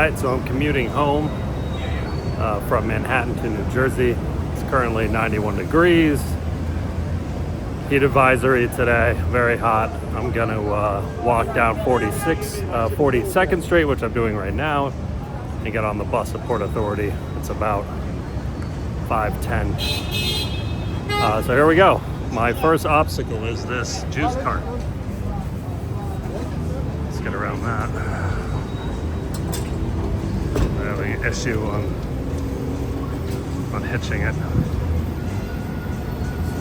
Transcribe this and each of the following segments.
Alright, so I'm commuting home from Manhattan to New Jersey. It's currently 91 degrees. Heat advisory today, very hot. I'm gonna walk down 42nd Street, which I'm doing right now, and get on the bus at Port Authority. It's about 5:10. So here we go. My first obstacle is this juice cart. Let's get around that. I have an issue on hitching it.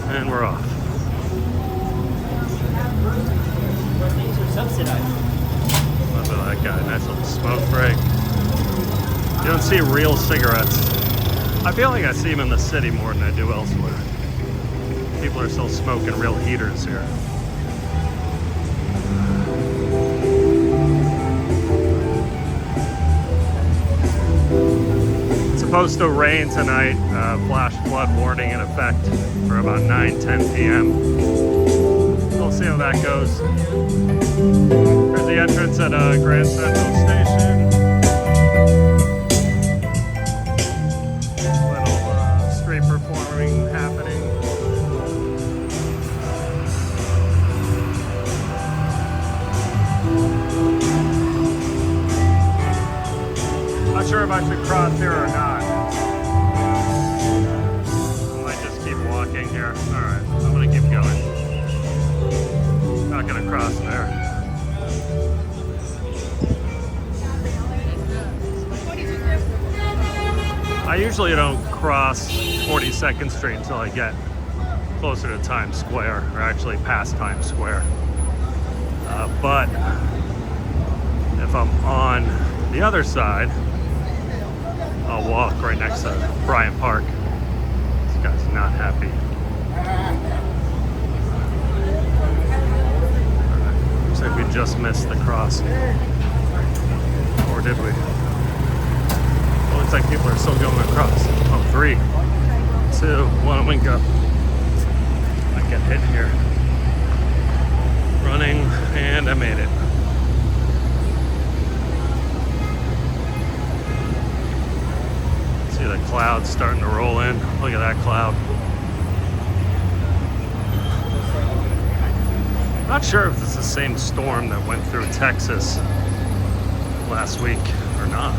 And we're off. Things are subsidized. Look at that guy, nice little smoke break. You don't see real cigarettes. I feel like I see them in the city more than I do elsewhere. People are still smoking real heaters here. It's supposed to rain tonight. Flash flood warning in effect for about 9-10 p.m. We'll see how that goes. Here's the entrance at Grand Central Station. Little street performing happening. Not sure if I should cross here or not. I might just keep walking here. Alright, I'm gonna keep going. Not gonna cross there. I usually don't cross 42nd Street until I get closer to Times Square, or actually past Times Square. But if I'm on the other side, I'll walk right next to Bryant Park. This guy's not happy. Looks like we just missed the crossing. Or did we? Looks like people are still going across. Oh, 3, 2, 1, we go. I get hit here. Running, and I made it. See the clouds starting to roll in. Look at that cloud. Not sure if it's the same storm that went through Texas last week or not.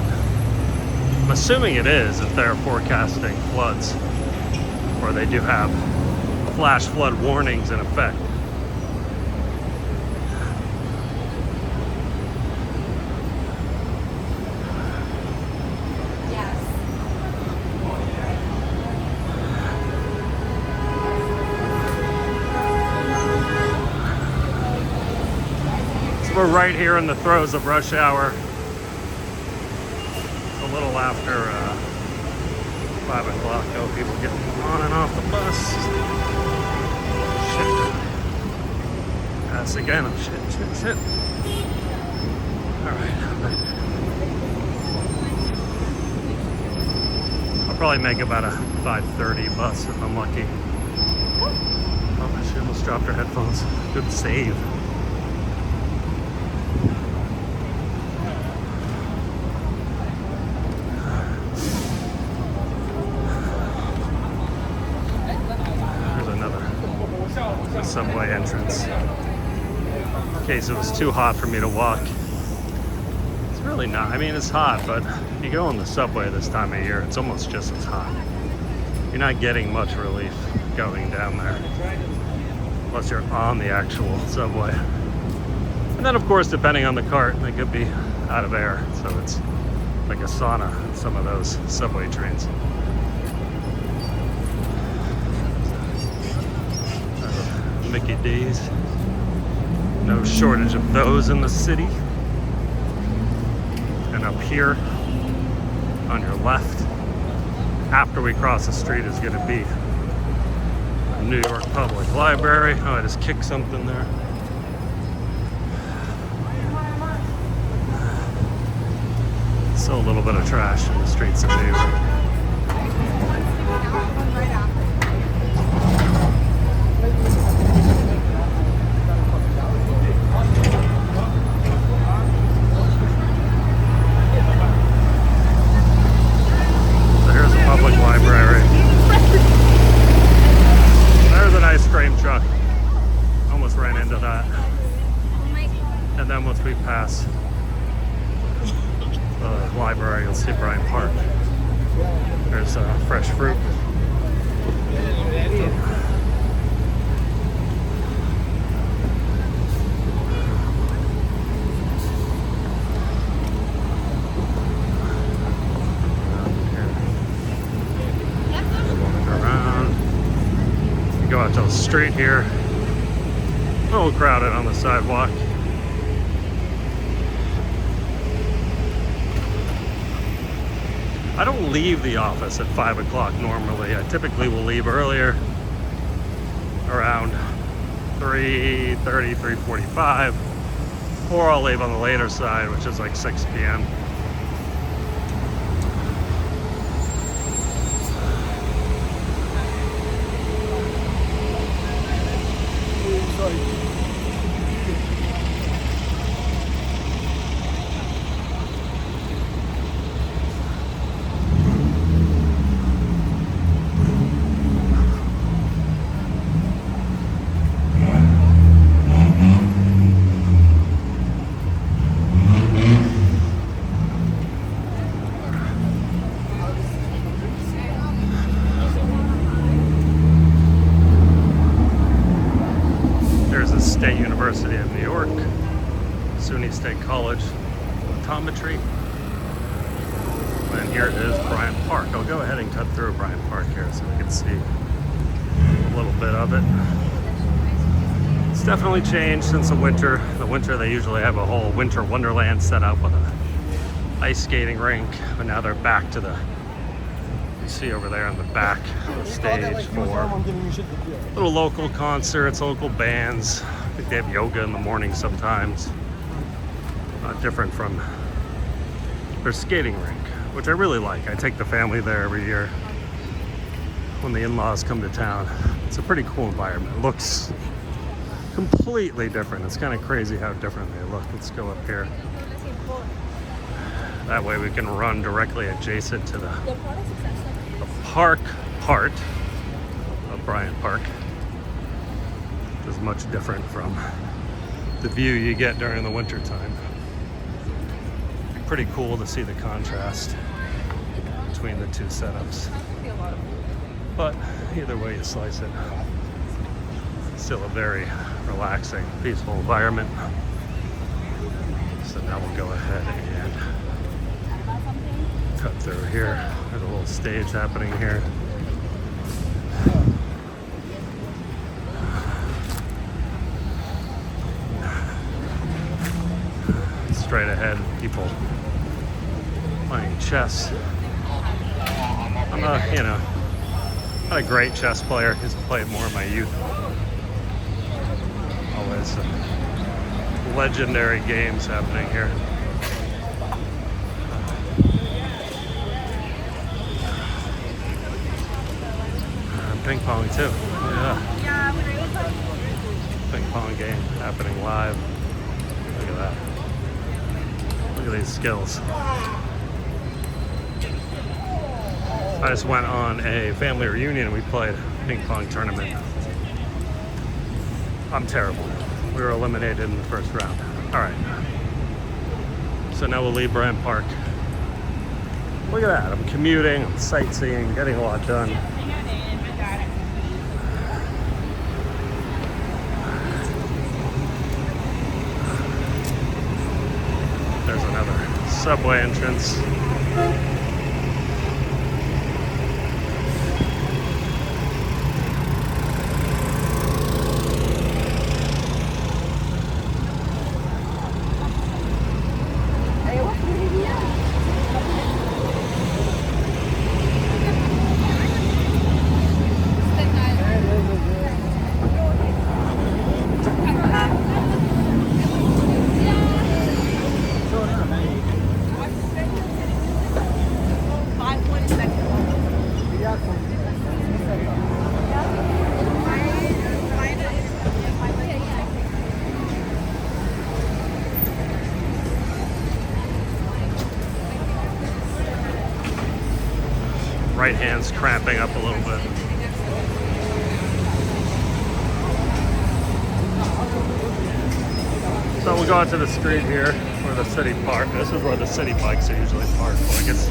I'm assuming it is if they're forecasting floods, or they do have flash flood warnings in effect. So we're right here in the throes of rush hour. A little after 5 o'clock. Oh, people getting on and off the bus. Shit. Pass again. Oh, shit. Alright. I'll probably make about a 5:30 bus if I'm lucky. Oh, she almost dropped her headphones. Good save. Subway entrance. In case it was too hot for me to walk. It's really not. I mean, it's hot, but if you go on the subway this time of year, it's almost just as hot. You're not getting much relief going down there, unless you're on the actual subway. And then, of course, depending on the cart, they could be out of air, so it's like a sauna in some of those subway trains. Mickey D's. No shortage of those in the city. And up here on your left, after we cross the street, is going to be the New York Public Library. Oh, I just kicked something there. Still a little bit of trash in the streets of New York. you'll see Bryant Park. There's fresh fruit. Go out to the street here. A little crowded on the sidewalk. I don't leave the office at 5 o'clock normally. I typically will leave earlier, around 3:30, 3:45, or I'll leave on the later side, which is like 6 p.m. State University of New York, SUNY State College, Optometry, and here is Bryant Park. I'll go ahead and cut through Bryant Park here so we can see a little bit of it. It's definitely changed since the winter. The winter they usually have a whole winter wonderland set up with an ice skating rink, but now they're back to the, you see over there on the back of the stage for little local concerts, local bands. I think they have yoga in the morning sometimes. Not different from their skating rink, which I really like. I take the family there every year when the in-laws come to town. It's a pretty cool environment. It looks completely different. It's kind of crazy how different they look. Let's go up here. That way we can run directly adjacent to the park part of Bryant Park. Is much different from the view you get during the winter time. Pretty cool to see the contrast between the two setups. But either way you slice it, still a very relaxing, peaceful environment. So now we'll go ahead and cut through here. There's a little stage happening here. Straight ahead, people playing chess. I'm not a great chess player. I used to play it more in my youth. Always legendary games happening here. Ping pong too. Yeah. Ping pong game happening live. Look at that. Look at these skills. I just went on a family reunion and we played a ping pong tournament. I'm terrible. We were eliminated in the first round. All right. So now we'll leave Bryant Park. Look at that. I'm commuting, I'm sightseeing, getting a lot done. There's another subway entrance. Right hand's cramping up a little bit. So we'll go out to the street here. where the city park. This is where the city bikes are usually parked. Like it's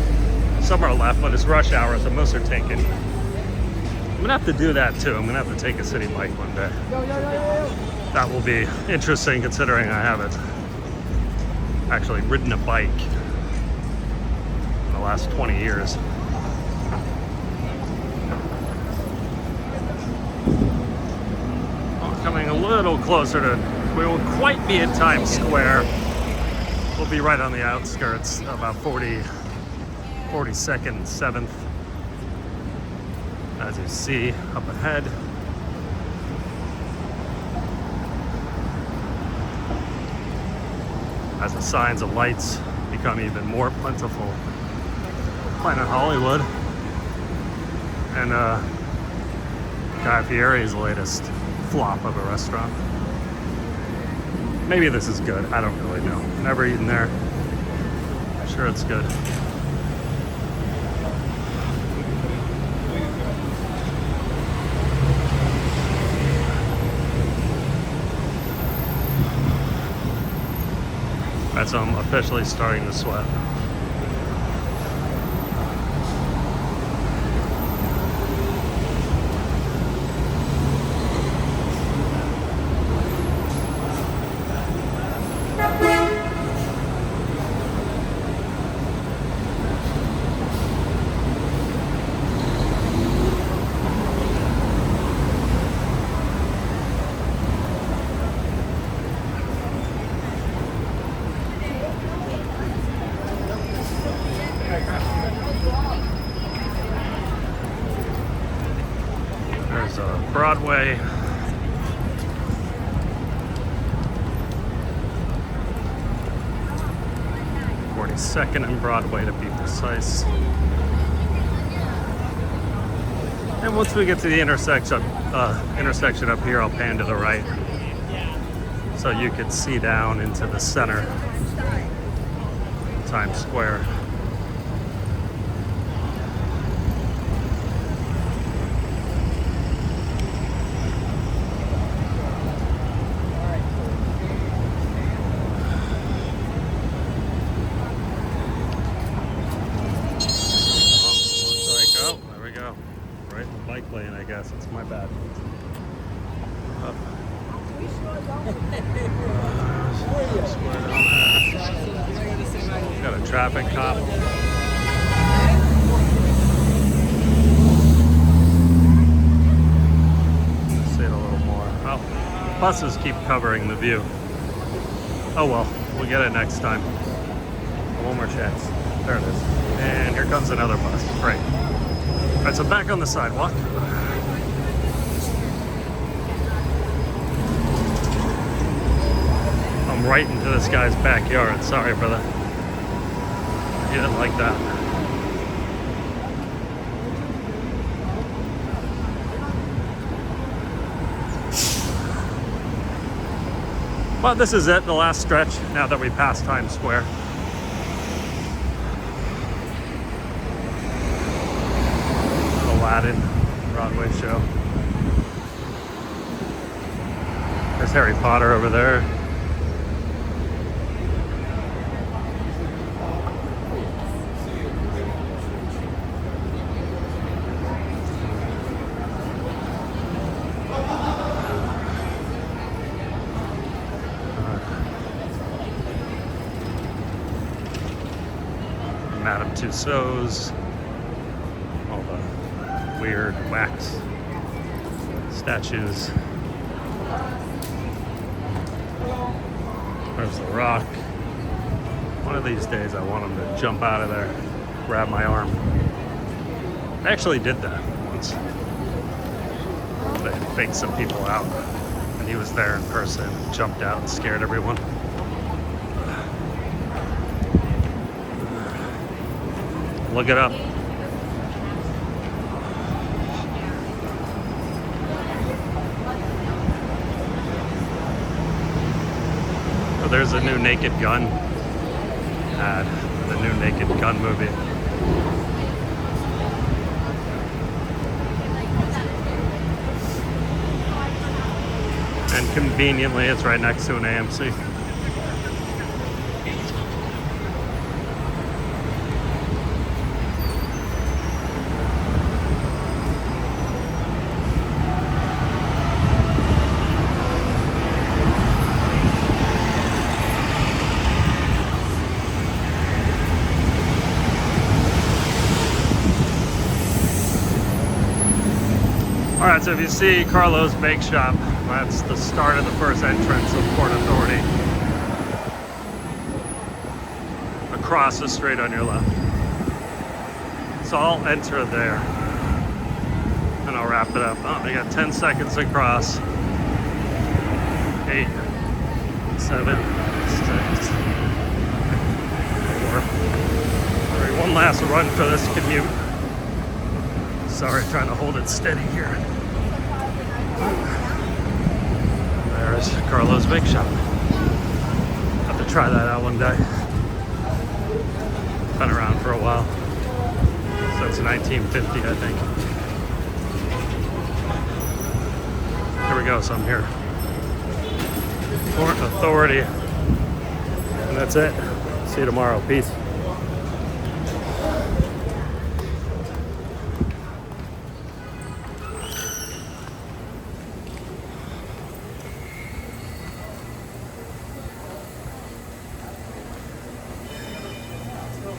some are left, but it's rush hour, so most are taken. I'm gonna have to do that too. I'm gonna have to take a city bike one day. That will be interesting considering I haven't actually ridden a bike in the last 20 years. Well, coming a little closer to, we won't quite be in Times Square. We'll be right on the outskirts, about 42nd, 7th. As you see up ahead. As the signs of lights become even more plentiful. Planet Hollywood and Guy Fieri's latest flop of a restaurant. Maybe this is good. I don't really know. Never eaten there. I'm sure it's good. So I'm officially starting to sweat. There's Broadway. Second and Broadway to be precise. And once we get to the intersection up here, I'll pan to the right so you could see down into the center, Times Square. Lane, I guess. It's my bad. Got a traffic cop. See it a little more. Oh, buses keep covering the view. Oh well, we'll get it next time. One more chance. There it is. And here comes another bus. Great. All right, so back on the sidewalk. I'm right into this guy's backyard. Sorry, brother. He didn't like that. But this is it, the last stretch, now that we passed Times Square. Aladdin Broadway show. There's Harry Potter over there. Madame Tussauds. All the weird wax statues. There's The Rock. One of these days I want him to jump out of there, grab my arm. I actually did that once. They faked some people out, and he was there in person, jumped out and scared everyone. Look it up. Oh, there's a new Naked Gun ad, the new Naked Gun movie. And conveniently, it's right next to an AMC. It's All right, so if you see Carlo's Bake Shop, that's the start of the first entrance of Port Authority. Across the street on your left. So I'll enter there. And I'll wrap it up. Oh, we got 10 seconds to cross. 8, 7, 6, 4, 3. One last run for this commute. Sorry, trying to hold it steady here. There's Carlo's Bake Shop. Have to try that out one day. Been around for a while. Since 1950, I think. Here we go, so I'm here. Port Authority. And that's it. See you tomorrow. Peace.